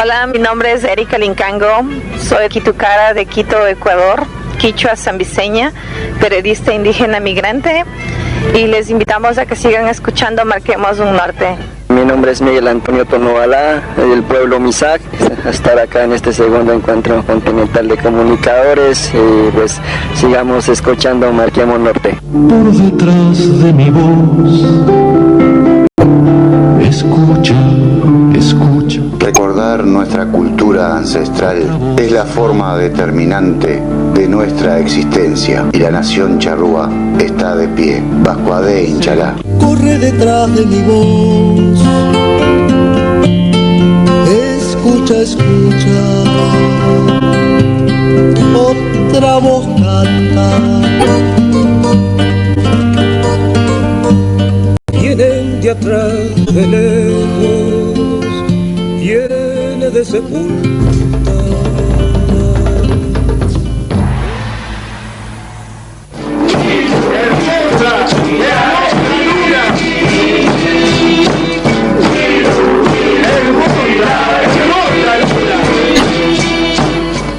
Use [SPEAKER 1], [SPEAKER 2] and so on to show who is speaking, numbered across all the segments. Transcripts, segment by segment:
[SPEAKER 1] Hola, mi nombre es Erika Lincango, soy quitucara de Quito, Ecuador, quichua zambiseña, periodista indígena migrante, y les invitamos a que sigan escuchando Marquemos un Norte.
[SPEAKER 2] Mi nombre es Miguel Antonio Tonobalá, del pueblo Misak, a estar acá en este segundo encuentro continental de comunicadores, y pues sigamos escuchando Marquemos Norte.
[SPEAKER 3] Por detrás de mi voz, escucha, escucha.
[SPEAKER 4] Recordar nuestra cultura ancestral es la forma determinante de nuestra existencia, y la nación charrúa está de pie. Bascuadé, Inchalá.
[SPEAKER 5] Corre detrás de mi voz, escucha, escucha, otra voz canta. Vienen de atrás, de lejos, viene de sepultura.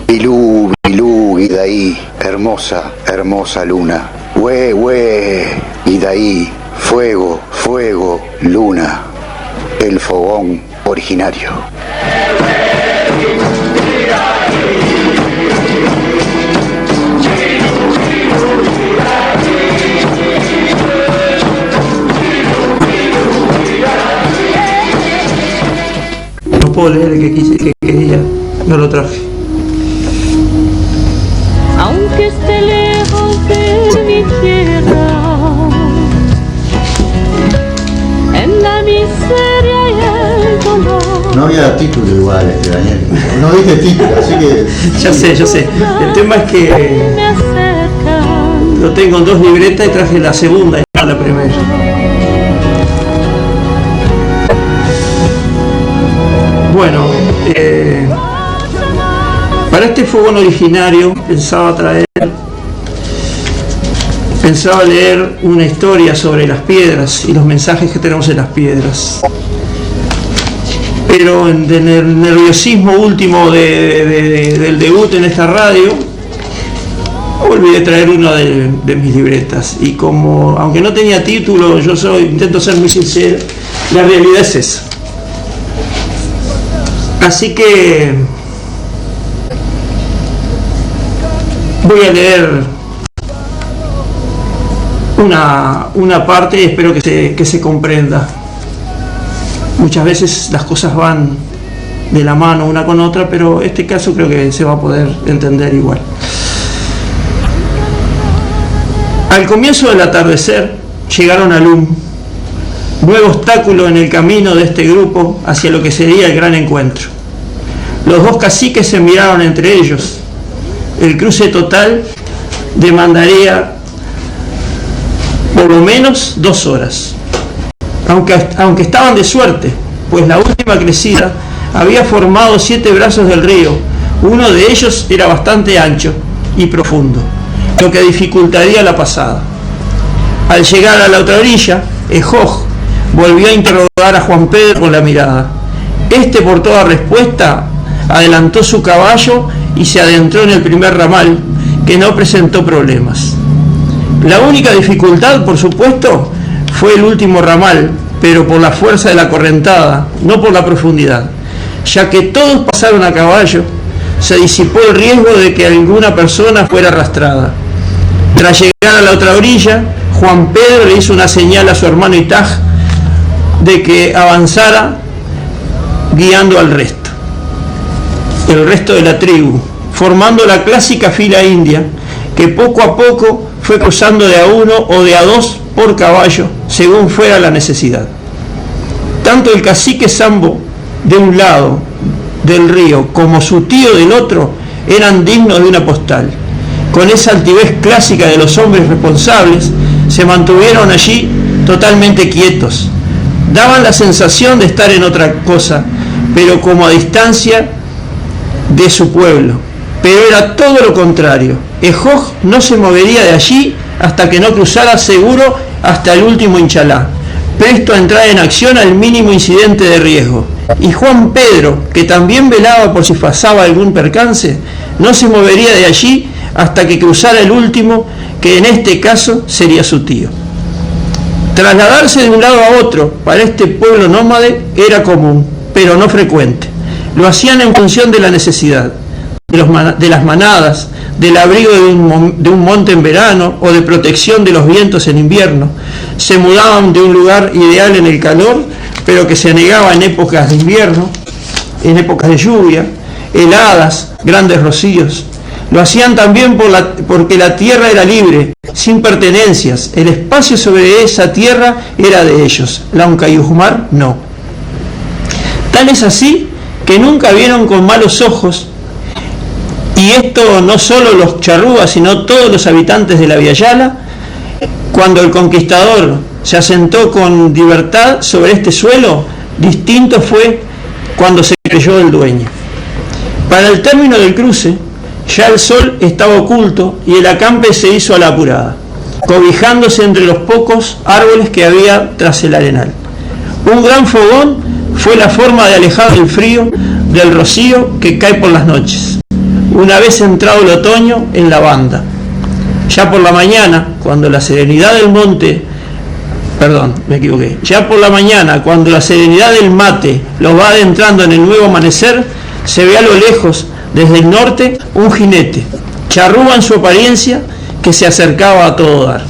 [SPEAKER 4] Bilú, Bilú, Idaí, hermosa, hermosa luna. Hue, hue, Idaí, fuego, fuego, luna, el fogón originario.
[SPEAKER 6] No puedo leer el que quería, no lo traje.
[SPEAKER 7] Aunque esté lejos de mi tierra, en la miseria y el dolor.
[SPEAKER 8] No había título igual, Daniel. No dije título, así que...
[SPEAKER 6] Ya sé. El tema es que lo tengo en 2 libretas y traje la segunda y no la primera. Bueno, para este fogón originario pensaba leer una historia sobre las piedras y los mensajes que tenemos en las piedras. Pero en el nerviosismo último del debut en esta radio, olvidé traer una de mis libretas. Y como, aunque no tenía título, intento ser muy sincero, la realidad es esa. Así que voy a leer una parte y espero que se comprenda. Muchas veces las cosas van de la mano una con otra, pero este caso creo que se va a poder entender igual. Al comienzo del atardecer llegaron a Lum, nuevo obstáculo en el camino de este grupo hacia lo que sería el gran encuentro. Los 2 caciques se miraron entre ellos. El cruce total demandaría por lo menos 2 horas. Aunque estaban de suerte, pues la última crecida había formado 7 brazos del río. Uno de ellos era bastante ancho y profundo, lo que dificultaría la pasada. Al llegar a la otra orilla, Ejoj volvió a interrogar a Juan Pedro con la mirada. Este, por toda respuesta, adelantó su caballo y se adentró en el primer ramal, que no presentó problemas. La única dificultad, por supuesto, fue el último ramal, pero por la fuerza de la correntada, no por la profundidad. Ya que todos pasaron a caballo, se disipó el riesgo de que alguna persona fuera arrastrada. Tras llegar a la otra orilla, Juan Pedro le hizo una señal a su hermano Itaj de que avanzara guiando al resto, el resto de la tribu, formando la clásica fila india que poco a poco fue cruzando de a 1 o de a 2 por caballo, según fuera la necesidad. Tanto el cacique Sambo de un lado del río como su tío del otro eran dignos de una postal. Con esa altivez clásica de los hombres responsables, se mantuvieron allí totalmente quietos. Daban la sensación de estar en otra cosa, pero como a distancia de su pueblo. Pero era todo lo contrario. Ejoj no se movería de allí hasta que no cruzara seguro hasta el último Inchalá. presto a entrar en acción al mínimo incidente de riesgo. Y Juan Pedro, que también velaba por si pasaba algún percance, no se movería de allí hasta que cruzara el último, que en este caso sería su tío. Trasladarse de un lado a otro para este pueblo nómade era común, pero no frecuente. Lo hacían en función de la necesidad, de las manadas, del abrigo de un monte en verano o de protección de los vientos en invierno. Se mudaban de un lugar ideal en el calor, pero que se negaba en épocas de invierno, en épocas de lluvia, heladas, grandes rocíos. Lo hacían también porque la tierra era libre, sin pertenencias. El espacio sobre esa tierra era de ellos, la Uncayusmar no. Tal es así que nunca vieron con malos ojos, y esto no solo los charrúas, sino todos los habitantes de la Via Yala, cuando el conquistador se asentó con libertad sobre este suelo. Distinto fue cuando se creyó el dueño. Para el término del cruce, ya el sol estaba oculto y el acampe se hizo a la apurada, cobijándose entre los pocos árboles que había tras el arenal. Un gran fogón fue la forma de alejar el frío del rocío que cae por las noches, una vez entrado el otoño en la banda. Ya por la mañana, cuando la serenidad del monte, ya por la mañana, cuando la serenidad del mate los va adentrando en el nuevo amanecer, se ve a lo lejos, desde el norte, un jinete, charrúa en su apariencia, que se acercaba a todo dar.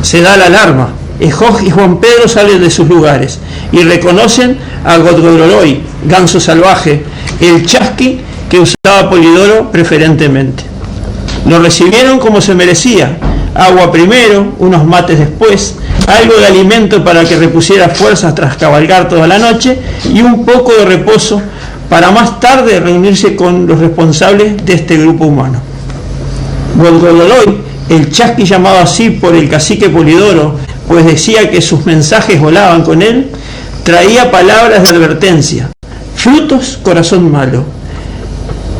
[SPEAKER 6] Se da la alarma. Ejoj y Juan Pedro salen de sus lugares y reconocen a Godgodoroy, ganso salvaje, el chasqui que usaba Polidoro preferentemente. Lo recibieron como se merecía: agua primero, unos mates después, algo de alimento para que repusiera fuerzas tras cabalgar toda la noche y un poco de reposo para más tarde reunirse con los responsables de este grupo humano. Godgodoroy, el chasqui llamado así por el cacique Polidoro, pues decía que sus mensajes volaban con él, traía palabras de advertencia: frutos, corazón malo.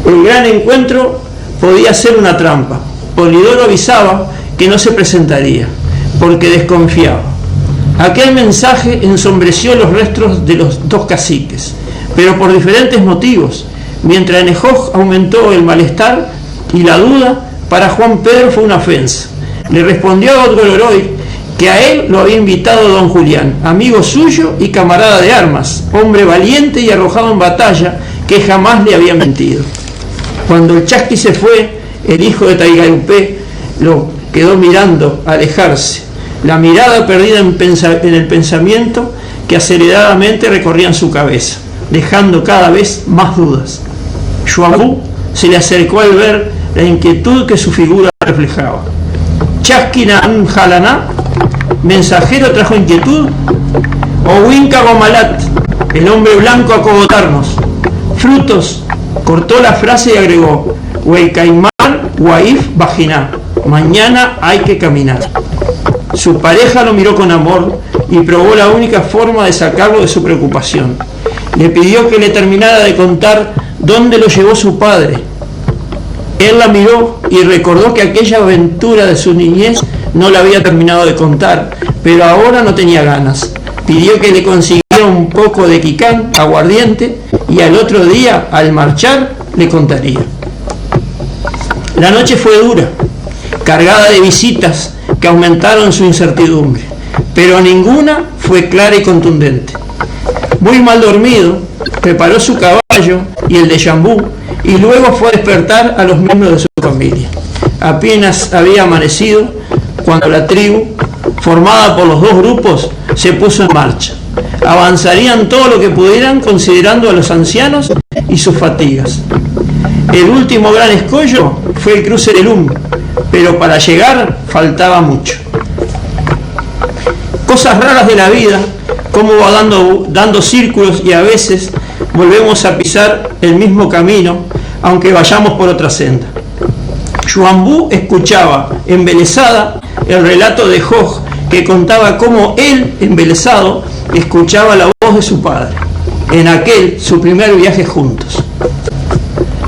[SPEAKER 6] El gran encuentro podía ser una trampa. Polidoro avisaba que no se presentaría, porque desconfiaba. Aquel mensaje ensombreció los restos de los dos caciques, pero por diferentes motivos. Mientras en Ejoj aumentó el malestar y la duda, para Juan Pedro fue una ofensa. Le respondió a Godgodoroy que a él lo había invitado don Julián, amigo suyo y camarada de armas, hombre valiente y arrojado en batalla, que jamás le había mentido. Cuando el chasqui se fue, el hijo de Taigarupé lo quedó mirando alejarse, la mirada perdida en el pensamiento que aceleradamente recorrían su cabeza, dejando cada vez más dudas. Xuambú se le acercó al ver la inquietud que su figura reflejaba. Chasqui Naan Jalaná, mensajero trajo inquietud. Owinka Gomalat, el hombre blanco a cogotarnos. Frutos, cortó la frase y agregó: Huaycaimar Waif Bajiná, mañana hay que caminar. Su pareja lo miró con amor y probó la única forma de sacarlo de su preocupación. Le pidió que le terminara de contar dónde lo llevó su padre. Él la miró y recordó que aquella aventura de su niñez no la había terminado de contar, pero ahora no tenía ganas. Pidió que le consiguiera un poco de quicán, aguardiente, y al otro día, al marchar, le contaría. La noche fue dura, cargada de visitas que aumentaron su incertidumbre, pero ninguna fue clara y contundente. Muy mal dormido, preparó su caballo y el de Xuambú, y luego fue a despertar a los miembros de su familia. Apenas había amanecido cuando la tribu, formada por los dos grupos, se puso en marcha. Avanzarían todo lo que pudieran, considerando a los ancianos y sus fatigas. El último gran escollo fue el cruce del Lum, pero para llegar faltaba mucho. Cosas raras de la vida, cómo va dando círculos y a veces volvemos a pisar el mismo camino, aunque vayamos por otra senda. Xuambú escuchaba, embelesada, el relato de Ejoj, que contaba cómo él, embelesado, escuchaba la voz de su padre, en aquel, su primer viaje juntos.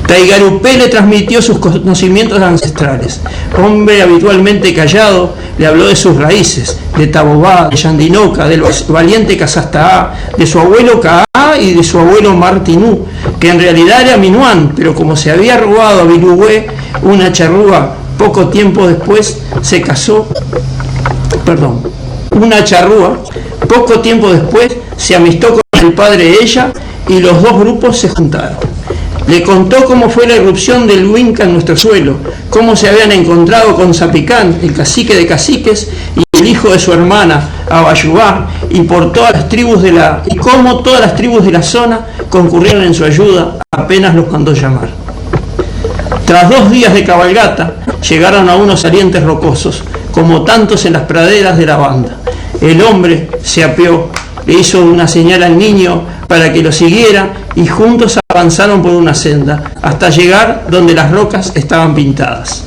[SPEAKER 6] Taigarupé le transmitió sus conocimientos ancestrales. Hombre habitualmente callado, le habló de sus raíces, de Tabobá, de Yandinoca, del valiente Casastaá, de su abuelo Caá y de su abuelo Martinú, que en realidad era Minuán, pero como se había robado a Bilugüé, una charrúa, poco tiempo después se casó, una charrúa, poco tiempo después se amistó con el padre de ella y los dos grupos se juntaron. Le contó cómo fue la irrupción del Huinca en nuestro suelo, cómo se habían encontrado con Zapicán, el cacique de caciques, y el hijo de su hermana, Abayubá, y cómo todas las tribus de la zona concurrieron en su ayuda apenas los mandó llamar. Tras 2 días de cabalgata, llegaron a unos salientes rocosos, como tantos en las praderas de la banda. El hombre se apeó, le hizo una señal al niño para que lo siguiera y juntos avanzaron por una senda hasta llegar donde las rocas estaban pintadas.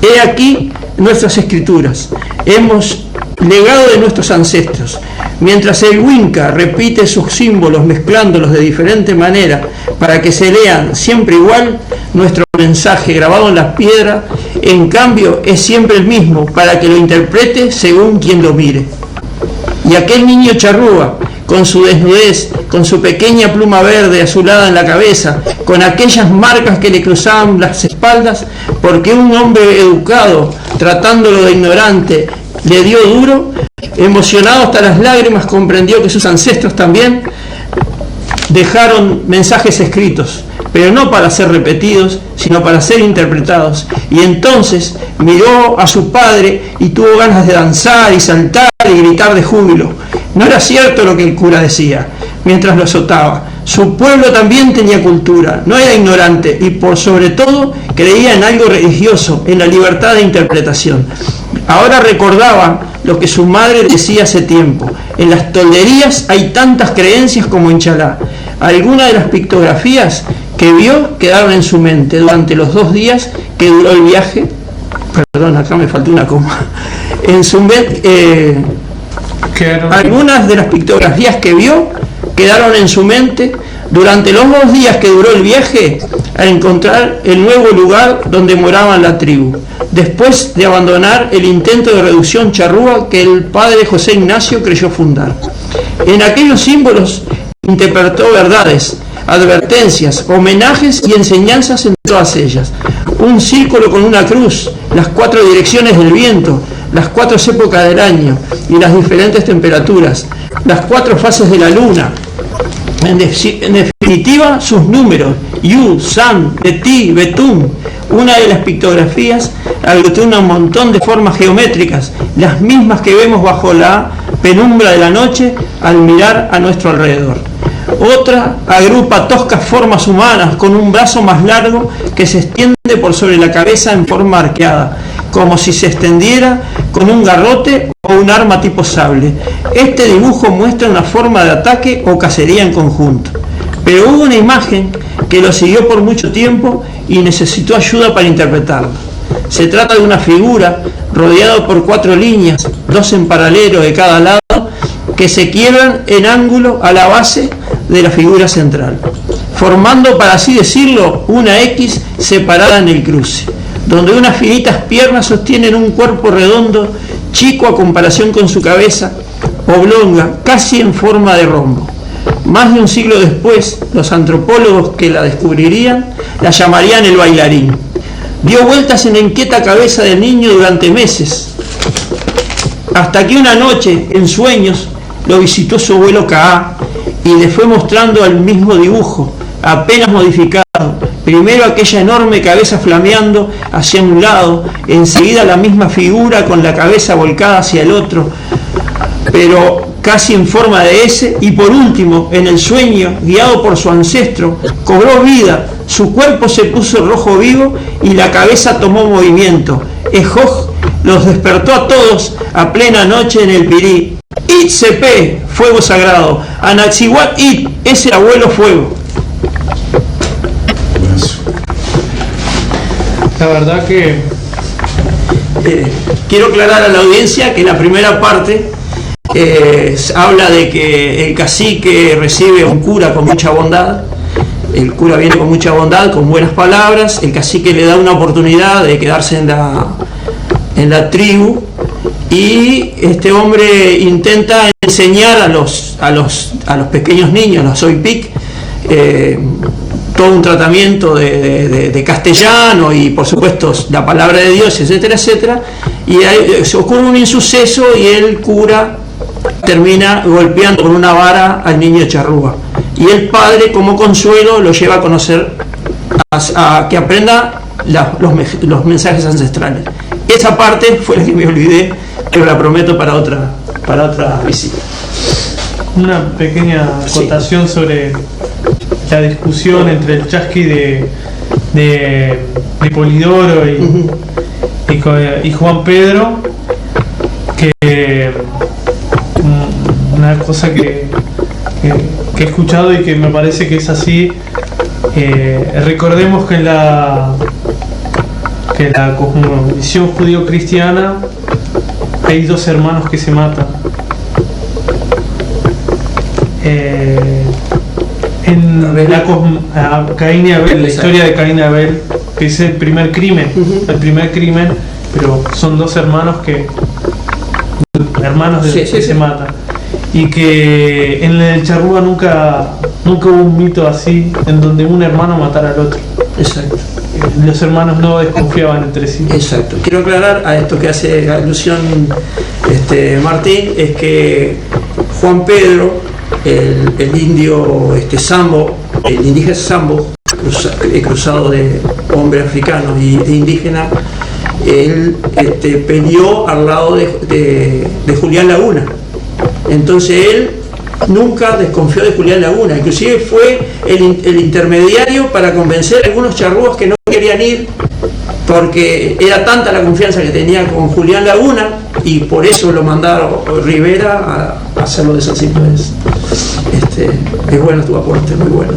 [SPEAKER 6] He aquí nuestras escrituras, hemos legado de nuestros ancestros. Mientras el Huinca repite sus símbolos mezclándolos de diferente manera para que se lean siempre igual, nuestro mensaje grabado en la piedra, en cambio, es siempre el mismo para que lo interprete según quien lo mire. Y aquel niño charrúa, con su desnudez, con su pequeña pluma verde azulada en la cabeza, con aquellas marcas que le cruzaban las espaldas, porque un hombre educado, tratándolo de ignorante, le dio duro, emocionado hasta las lágrimas, comprendió que sus ancestros también dejaron mensajes escritos, pero no para ser repetidos, sino para ser interpretados. Y entonces miró a su padre y tuvo ganas de danzar y saltar y gritar de júbilo. No era cierto lo que el cura decía, mientras lo azotaba. Su pueblo también tenía cultura, no era ignorante y por sobre todo creía en algo religioso, en la libertad de interpretación. Ahora recordaba lo que su madre decía hace tiempo: en las tolderías hay tantas creencias como en Chalá. Algunas de las pictografías que vio quedaron en su mente durante los 2 días que duró el viaje. Perdón, acá me faltó una coma. Algunas de las pictografías que vio quedaron en su mente durante los 2 días que duró el viaje a encontrar el nuevo lugar donde moraba la tribu, después de abandonar el intento de reducción charrúa que el padre José Ignacio creyó fundar. En aquellos símbolos interpretó verdades, advertencias, homenajes y enseñanzas en todas ellas. Un círculo con una cruz, las 4 direcciones del viento, las 4 épocas del año y las diferentes temperaturas, las 4 fases de la luna. En definitiva, sus números, Yu, San, Beti, Betum. Una de las pictografías aglutina un montón de formas geométricas, las mismas que vemos bajo la penumbra de la noche al mirar a nuestro alrededor. Otra agrupa toscas formas humanas con un brazo más largo que se extiende por sobre la cabeza en forma arqueada, como si se extendiera con un garrote o un arma tipo sable. Este dibujo muestra una forma de ataque o cacería en conjunto. Pero hubo una imagen que lo siguió por mucho tiempo y necesitó ayuda para interpretarla. Se trata de una figura rodeada por 4 líneas, 2 en paralelo de cada lado, que se quiebran en ángulo a la base de la figura central, formando, para así decirlo, una X separada en el cruce, donde unas finitas piernas sostienen un cuerpo redondo, chico a comparación con su cabeza, oblonga, casi en forma de rombo. Más de un siglo después, los antropólogos que la descubrirían la llamarían el bailarín. Dio vueltas en la inquieta cabeza del niño durante meses, hasta que una noche, en sueños, lo visitó su abuelo Caá y le fue mostrando el mismo dibujo, apenas modificado. Primero aquella enorme cabeza flameando hacia un lado, enseguida la misma figura con la cabeza volcada hacia el otro, pero casi en forma de S, y por último, en el sueño, guiado por su ancestro, cobró vida, su cuerpo se puso rojo vivo y la cabeza tomó movimiento. Ejoj los despertó a todos a plena noche en el Pirí. Itzepe, fuego sagrado. Anaxihuat It, ese abuelo fuego.
[SPEAKER 9] La verdad que
[SPEAKER 6] quiero aclarar a la audiencia que la primera parte habla de que el cacique recibe a un cura con mucha bondad el cura viene con mucha bondad, con buenas palabras, el cacique le da una oportunidad de quedarse en la tribu, y este hombre intenta enseñar a los pequeños niños, los Oipic, todo un tratamiento de castellano y por supuesto la palabra de Dios, etcétera, etcétera, y ahí se ocurre un insuceso y el cura termina golpeando con una vara al niño charrúa, y el padre, como consuelo, lo lleva a conocer, a que aprenda los mensajes ancestrales. Esa parte fue la que me olvidé, pero la prometo para otra visita.
[SPEAKER 9] Una pequeña acotación sobre la discusión entre el chasqui de Polidoro y Juan Pedro, que una cosa que he escuchado y que me parece que es así. Recordemos que en la cosmovisión judío-cristiana hay dos hermanos que se matan. Caín y Abel, la historia de Caín y Abel, que es el primer crimen, pero son dos hermanos que se matan, y que en el charrúa nunca hubo un mito así en donde un hermano matara al otro.
[SPEAKER 6] Exacto.
[SPEAKER 9] Los hermanos no desconfiaban entre sí.
[SPEAKER 6] Exacto. Quiero aclarar a esto que hace alusión Martín, es que Juan Pedro, el indio Sambo, el indígena Sambo, cruzado de hombre africano y de indígena, él peleó al lado de Julián Laguna. Entonces él nunca desconfió de Julián Laguna, inclusive fue el intermediario para convencer a algunos charrúas que no querían ir, porque era tanta la confianza que tenía con Julián Laguna, y por eso lo mandaron Rivera a hacerlo de San Silvestre. Es bueno tu aporte, muy bueno.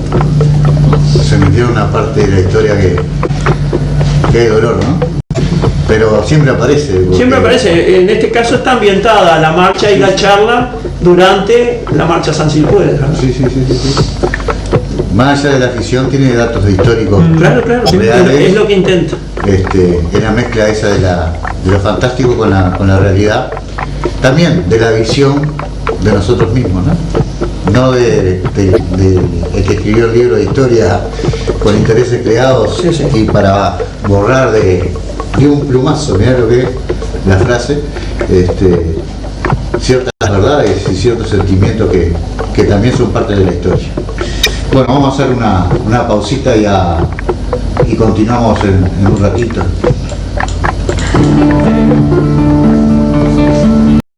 [SPEAKER 8] Se metió una parte de la historia que es dolor, ¿no? Pero siempre aparece.
[SPEAKER 6] Siempre aparece. En este caso está ambientada la marcha y la charla durante la marcha San Silvestre.
[SPEAKER 8] Sí. Más allá de la ficción, tiene datos históricos.
[SPEAKER 6] Claro, reales, es lo que intenta.
[SPEAKER 8] Es la mezcla esa de lo fantástico con la realidad. También de la visión de nosotros mismos, ¿no? No de el que escribió el libro de historia con intereses creados y para borrar de un plumazo, mirá lo que es la frase, ciertas verdades y ciertos sentimientos que también son parte de la historia. Bueno, vamos a hacer una pausita y continuamos en un ratito.